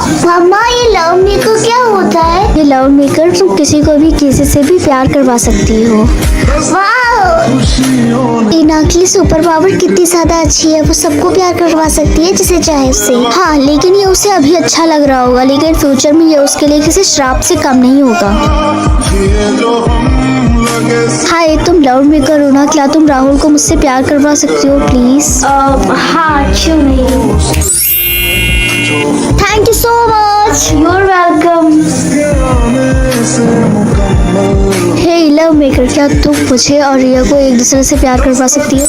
मम्मा ये love maker क्या होता है? ये लव मेकर तुम किसी को भी किसी से भी प्यार करवा सकती हो। टीना की सुपर पावर कितनी ज्यादा अच्छी है, वो सबको प्यार करवा सकती है जिसे चाहे उससे। हाँ, लेकिन ये उसे अभी अच्छा लग रहा होगा, लेकिन फ्यूचर में ये उसके लिए किसी श्राप से कम नहीं होगा। हाय, तुम लव मेकर हो ना? क्या तुम राहुल को मुझसे प्यार करवा सकती हो प्लीज? हाँ, क्यों नहीं। Thank you so much. You are welcome. Hey love maker, क्या तुम मुझे और रिया को एक दूसरे से प्यार करवा सकती हो?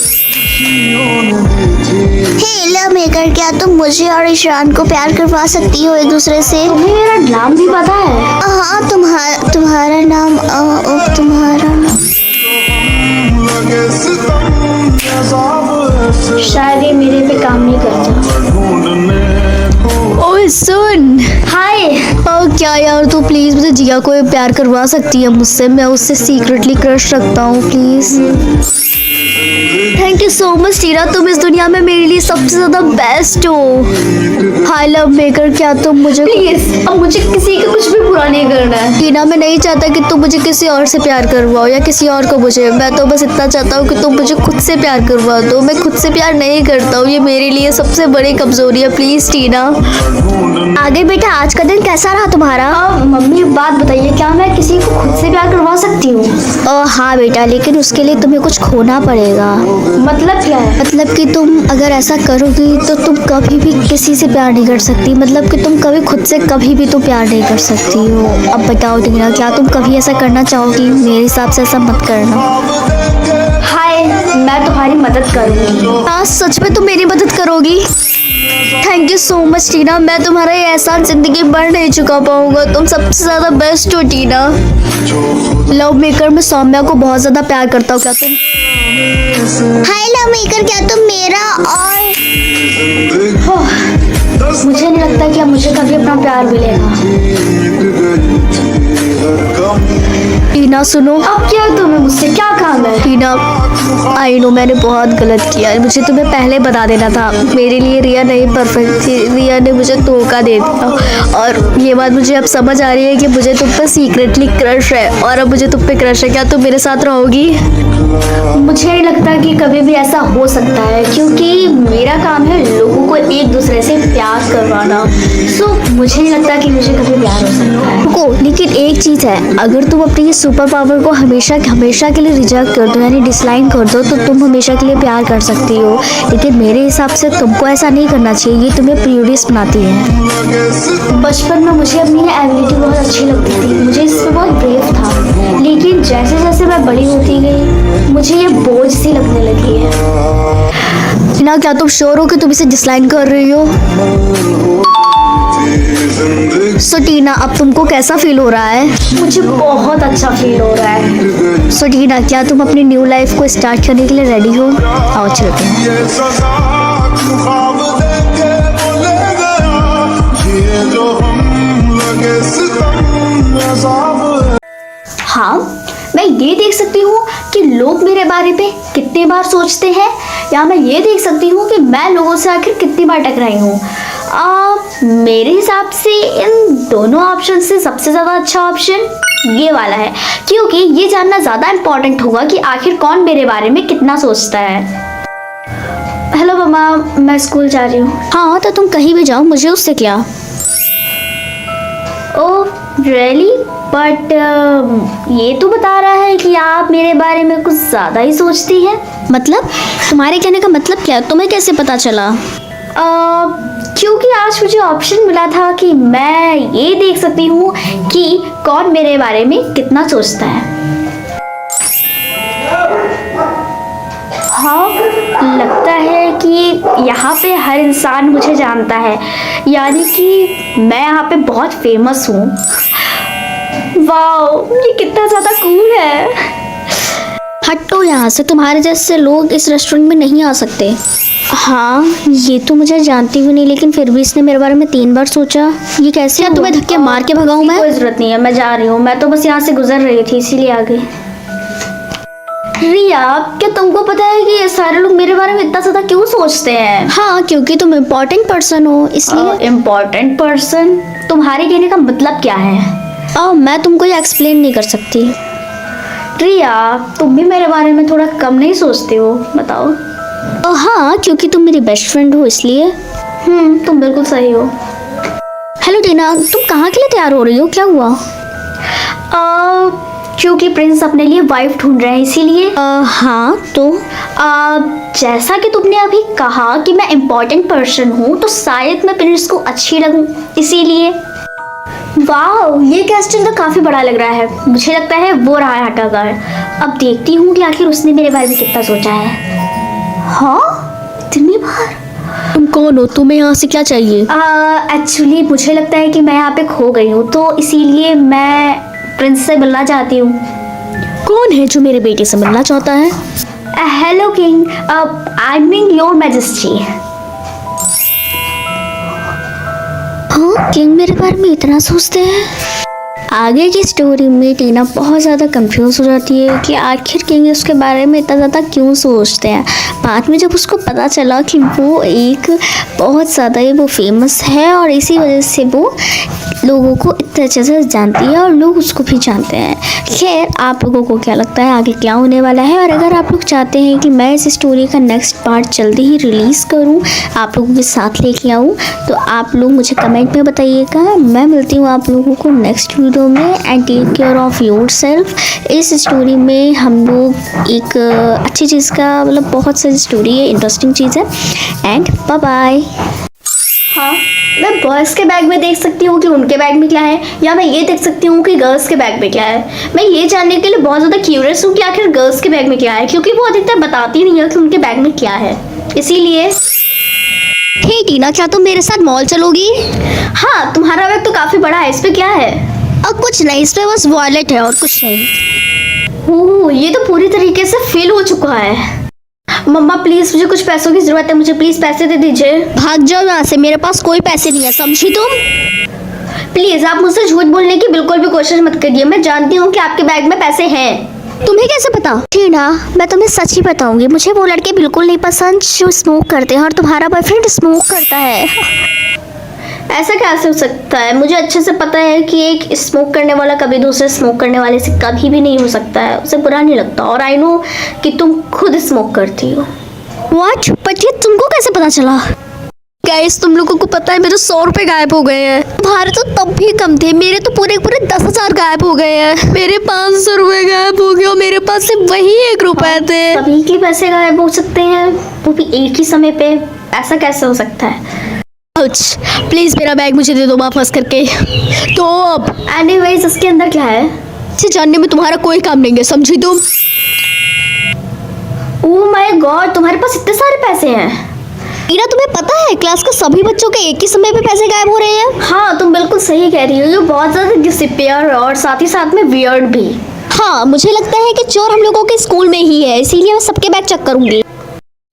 हे लव मेकर, क्या तुम मुझे और ईशान को प्यार करवा सकती हो एक दूसरे से? तुम्हें मेरा नाम भी पता है? हाँ, तुम्हारा नाम तुम्हारा नाम शायद ये मेरे पे काम नहीं करता। ओए सुन। हाय। क्या यार, तू प्लीज मुझे जिया को प्यार करवा सकती है मुझसे? मैं उससे सीक्रेटली क्रश रखता हूँ, please. Thank you so much Tina, तुम इस दुनिया में मेरे लिए सबसे ज्यादा बेस्ट हो। हाय लव मेकर, क्या तुम मुझे प्लीज, अब मुझे किसी का कुछ भी बुरा नहीं करना है। टीना, मैं नहीं चाहता कि तुम मुझे किसी और से प्यार करवाओ या किसी और को मुझे। मैं तो बस इतना चाहता हूँ कि तुम मुझे खुद से प्यार करवा दो। मैं खुद से प्यार नहीं करता हूँ, ये मेरे लिए सबसे बड़ी कमजोरी है। प्लीज टीना। आगे बेटा, आज का दिन कैसा रहा तुम्हारा? मम्मी बात बताइए, क्या मैं किसी को खुद से प्यार करवा सकती हूँ? हाँ बेटा, लेकिन उसके लिए तुम्हें कुछ खोना पड़ेगा। मतलब क्या है? मतलब कि तुम अगर ऐसा करोगी तो तुम कभी भी किसी से प्यार नहीं कर सकती। मतलब कि तुम कभी खुद से कभी भी तो प्यार नहीं कर सकती हो। अब बताओ टीना, क्या तुम कभी ऐसा करना चाहोगी? मेरे हिसाब से ऐसा मत करना। हाय, मैं तुम्हारी मदद करूँगी। हाँ, सच में तुम मेरी मदद करोगी? थैंक यू सो मच टीना, मैं तुम्हारा ये एहसान जिंदगी भर नहीं चुका पाऊंगा। तुम सबसे ज्यादा बेस्ट हो टीना। लव मेकर, मैं सौम्या को बहुत ज्यादा प्यार करता हूँ। क्या तुम? हाय लव मेकर, क्या तुम मेरा और मुझे नहीं लगता कि अब मुझे कभी अपना प्यार मिलेगा। टीना सुनो। अब क्या तुम्हें मुझसे क्या काम है? टीना, आई नो मैंने बहुत गलत किया। मुझे तुम्हें पहले बता देना था। मेरे लिए रिया नहीं परफेक्ट थी। रिया ने मुझे धोखा दे दिया और ये बात मुझे अब समझ आ रही है कि मुझे तुम पे सीक्रेटली क्रश है और अब मुझे तुम पे क्रश है। क्या तुम मेरे साथ रहोगी? मुझे नहीं लगता कि कभी भी ऐसा हो सकता है, क्योंकि मेरा काम है लोगों को एक दूसरे से प्यार करवाना। सो मुझे नहीं लगता कि मुझे कभी प्यार हो सकता है। रुको, लेकिन एक चीज़ है, अगर तुम अपनी ये सुपर पावर को हमेशा के लिए रिजेक्ट कर दो, यानी डिसलाइन कर दो, तो तुम हमेशा के लिए प्यार कर सकती हो। लेकिन मेरे हिसाब से तुमको ऐसा नहीं करना चाहिए। ये तुम्हें प्रियोरिस बनाती है। बचपन में मुझे अपनी ये एबिलिटी बहुत अच्छी लगती थी, मुझे इस पर बहुत ब्रेव था। लेकिन जैसे जैसे मैं बड़ी होती गई, मुझे ये बोझ सी लगने लगी है। टीना, क्या तुम श्योर हो कि तुम इसे डिसलाइन कर रही हो? सो टीना, अब तुमको कैसा फील हो रहा है? मुझे बहुत अच्छा फील हो रहा है। सो टीना, क्या तुम अपनी न्यू लाइफ को स्टार्ट करने के लिए रेडी हो? आओ चलते हैं। हाँ, मैं ये देख सकती हूँ कि लोग मेरे बारे में कितने बार सोचते हैं, या मैं ये देख सकती हूँ कि मैं लोगों से आखिर कितनी बार टकराई हूँ। मेरे हिसाब से इन दोनों ऑप्शन से सबसे ज़्यादा अच्छा ऑप्शन ये वाला है, क्योंकि ये जानना ज़्यादा इम्पोर्टेंट होगा कि आखिर कौन मेरे बारे में कितना सोचता है। हेलो मम्मा, मैं स्कूल जा रही हूँ। हाँ, तो तुम कहीं भी जाओ, मुझे उससे क्या। Oh really? बट ये तो बता रहा है कि आप मेरे बारे में कुछ ज़्यादा ही सोचती हैं। मतलब तुम्हारे कहने का मतलब क्या? तुम्हें कैसे पता चला? क्योंकि आज मुझे ऑप्शन मिला था कि मैं ये देख सकती हूँ कि कौन मेरे बारे में कितना सोचता है। हाँ, लगता है कि यहाँ पे हर इंसान मुझे जानता है, यानी कि मैं यहाँ पे बहुत फेमस हूँ। वाओ, ये कितना ज़्यादा कूल है। हटो यहाँ से, तुम्हारे जैसे लोग इस रेस्टोरेंट में नहीं आ सकते। हाँ, ये तो मुझे जानती भी नहीं, लेकिन फिर भी इसने मेरे बारे में 3 बार सोचा। ये कैसे? क्या तुम्हें धक्के मार के भगाऊं मैं? कोई ज़रूरत नहीं है, मैं जा रही हूँ। मैं तो बस यहाँ से गुजर रही थी, इसीलिए आ गई। रिया, क्या तुमको पता है कि ये सारे लोग मेरे बारे में इतना ज्यादा क्यों सोचते हैं? हाँ, क्योंकि तुम इम्पोर्टेंट पर्सन हो इसलिए। Important person? तुम्हारे कहने का मतलब क्या है? मैं तुमको ये एक्सप्लेन नहीं कर सकती। रिया, तुम भी मेरे बारे में थोड़ा कम नहीं सोचती हो? बताओ। हाँ, क्योंकि तुम मेरी बेस्ट फ्रेंड हो इसलिए। तुम बिल्कुल सही हो। हेलो टीना, तुम कहाँ के लिए तैयार हो रही हो? क्या हुआ? क्योंकि प्रिंस अपने लिए वाइफ ढूंढ रहे हैं इसीलिए। हाँ तो जैसा कि तुमने अभी कहा कि मैं इम्पोर्टेंट पर्सन हूँ, तो शायद मैं प्रिंस को अच्छी लगूं इसीलिए। वाह, ये कैस्टिंग तो काफी बड़ा लग रहा है। मुझे लगता है वो रहा है हटाकर। अब देखती हूँ कि आखिर उसने मेरे बारे में कितना सोचा है। हाँ, इतनी बार? तुम कौन हो? तुम्हें यहाँ से क्या चाहिए? एक्चुअली मुझे लगता है कि मैं यहाँ पे खो गई हूँ, तो इसीलिए मैं प्रिंस से मिलना चाहती हूँ। कौन है जो मेरे बेटे से मिलना चाहता है? Hello king, I mean your majesty. हाँ, किंग मेरे बारे में इतना सोचते हैं। आगे की स्टोरी में टीना बहुत ज़्यादा कंफ्यूज हो जाती है कि आखिर किंग उसके बारे में इतना ज़्यादा क्यों सोचते हैं। बाद में जब उसको पता चला कि वो एक बहुत ज़्यादा ही वो फेमस है और इसी वजह से वो लोगों को इतने अच्छे से जानती है और लोग उसको भी जानते हैं। खैर, आप लोगों को क्या लगता है आगे क्या होने वाला है? और अगर आप लोग चाहते हैं कि मैं इस स्टोरी का नेक्स्ट पार्ट जल्दी ही रिलीज़ करूं, आप लोगों के साथ लेके आऊं, तो आप लोग मुझे कमेंट में बताइएगा। मैं मिलती हूं आप लोगों को नेक्स्ट वीडियो में। And take care of your self. इस स्टोरी में हम लोग एक अच्छी चीज़ का मतलब बहुत सारी स्टोरी है, इंटरेस्टिंग चीज़ है। And bye bye. हाँ, मैं बॉयज़ के बैग में देख सकती हूँ कि उनके बैग में क्या है, या मैं ये देख सकती हूँ कि गर्ल्स के बैग में क्या है। मैं ये जानने के लिए बहुत ज़्यादा क्यूरियस हूँ कि आखिर गर्ल्स के बैग में क्या है, क्योंकि वो अधिकतर बताती नहीं है कि उनके बैग में क्या है। इसीलिए हे टीना, क्या तुम मेरे साथ मॉल चलोगी? हाँ, तुम्हारा बैग तो काफ़ी बड़ा है, इस पे क्या है? और कुछ नहीं, इसमें बस वॉलेट है और कुछ नहीं। ओह, ये तो पूरी तरीके से फेल हो चुका है। मम्मा प्लीज़, मुझे कुछ पैसों की ज़रूरत है, मुझे प्लीज़ पैसे दे दीजिए। भाग जाओ यहाँ से, मेरे पास कोई पैसे नहीं है, समझी तुम? प्लीज़, आप मुझसे झूठ बोलने की बिल्कुल भी कोशिश मत करिए। मैं जानती हूँ कि आपके बैग में पैसे हैं। तुम्हें कैसे पता? टीना, मैं तुम्हें सच ही बताऊंगी, मुझे वो लड़के बिल्कुल नहीं पसंद जो स्मोक करते हैं और तुम्हारा बॉयफ्रेंड स्मोक करता है। ऐसा कैसे हो सकता है? मुझे अच्छे से पता है कि एक स्मोक करने वाला कभी दूसरे स्मोक करने वाले से कभी भी नहीं हो सकता है, उसे बुरा नहीं लगता। और आई नो कि तुम खुद स्मोक करती हो। व्हाट? बट ये तुमको कैसे पता चला? गाइस, तुम लोगों को पता है मेरे 100 रुपए गायब हो गए हैं। तुम्हारे तो तब भी कम थे, मेरे तो पूरे 10,000 गायब हो गए हैं। मेरे 500 रुपए गायब हो गए और मेरे पास सिर्फ वही 1 रुपए थे। सभी के पैसे गायब हो सकते हैं, वो भी एक ही समय पे? ऐसा कैसे हो सकता है? प्लीज मेरा बैग मुझे दे दो वापस करके। तो अब एनीवेज, इसके अंदर क्या है? इसे जानने में तुम्हारा कोई काम नहीं है, समझी तुम? ओह माय गॉड, तुम्हारे पास इतने सारे पैसे हैं। टीना, तुम्हें पता है क्लास के सभी बच्चों के एक ही समय पे पैसे गायब हो रहे हैं? हाँ, तुम बिल्कुल सही कह रही हो। ये बहुत ज़्यादा डिसअपियर और साथ ही साथ में वियर्ड भी। हाँ, मुझे लगता है कि चोर हम लोगों के स्कूल में ही है, इसीलिए मैं सबके बैग चेक करूंगी।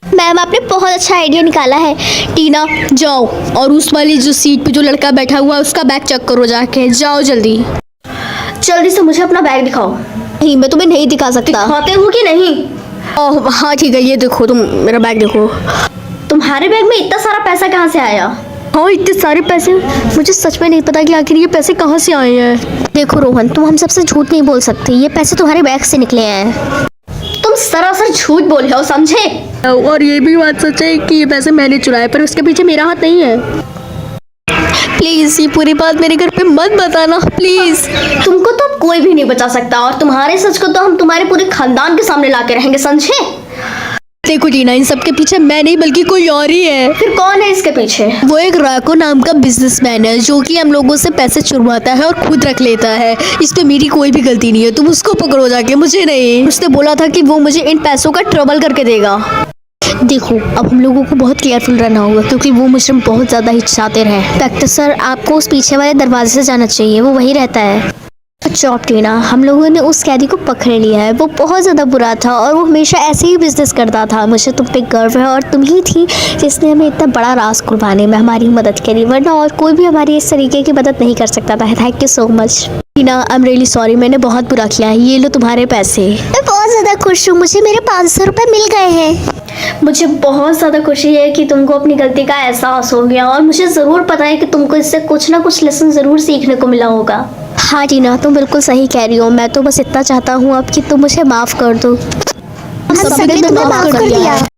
मैम, आपने बहुत अच्छा आइडिया निकाला है। टीना, जाओ और उस वाली जो सीट पे जो लड़का बैठा हुआ है उसका बैग चेक करो जाके। जाओ जल्दी जल्दी से मुझे अपना बैग दिखाओ। नहीं, मैं तुम्हें नहीं दिखा सकता। दिखाते हो कि नहीं? ओह हाँ ठीक है, ये देखो, तुम मेरा बैग देखो। तुम्हारे बैग में इतना सारा पैसा कहाँ से आया? हाँ, इतने सारे पैसे, मुझे सच में नहीं पता कि आखिर ये पैसे कहाँ से आए हैं। देखो रोहन, तुम हम सबसे झूठ नहीं बोल सकते, ये पैसे तुम्हारे बैग से निकले हैं। तुम सरासर झूठ बोल रहे हो, समझे? और ये भी बात सच है कि ये पैसे मैंने चुराए, पर उसके पीछे मेरा हाथ नहीं है। प्लीज ये पूरी बात मेरे घर पे मत बताना, प्लीज। तुमको तो अब कोई भी नहीं बचा सकता, और तुम्हारे सच को तो हम तुम्हारे पूरे खानदान के सामने ला के रहेंगे, समझे? देखो टीना, इन सब के पीछे मैं नहीं बल्कि कोई और ही है। फिर कौन है इसके पीछे? वो एक राको नाम का बिजनेसमैन है जो कि हम लोगों से पैसे चुरवाता है और खुद रख लेता है। इसमें मेरी कोई भी गलती नहीं है, तुम उसको पकड़ो जाके, मुझे नहीं। उसने बोला था कि वो मुझे इन पैसों का ट्रबल करके देगा। देखो, अब हम लोगों को बहुत केयरफुल रहना होगा क्योंकि वो मुझे बहुत ज़्यादा ही शातिर है। इंस्पेक्टर सर, आपको उस पीछे वाले दरवाजे से जाना चाहिए, वो वहीं रहता है। अच्छा टीना, हम लोगों ने उस कैदी को पकड़ लिया है। वो बहुत ज़्यादा बुरा था और वो हमेशा ऐसे ही बिजनेस करता था। मुझे तुम पे गर्व है और तुम ही थी जिसने हमें इतना बड़ा राज खुलवाने में हमारी मदद करी, वरना और कोई भी हमारी इस तरीके की मदद नहीं कर सकता था। Thank you so much. Tina, I am really sorry, मैंने बहुत बुरा किया है। ये लो तुम्हारे पैसे। मैं बहुत ज़्यादा खुश हूँ, मुझे मेरे 500 रुपये मिल गए हैं। मुझे बहुत ज़्यादा खुशी है कि तुमको अपनी गलती का एहसास हो गया, और मुझे ज़रूर पता है कि तुमको इससे कुछ ना कुछ लेसन ज़रूर सीखने को मिला होगा। हाँ टीना, तुम बिल्कुल सही कह रही हो। मैं तो बस इतना चाहता हूँ अब कि तुम मुझे माफ़ कर दो। हम सबने तुम्हें माफ़ कर दिया।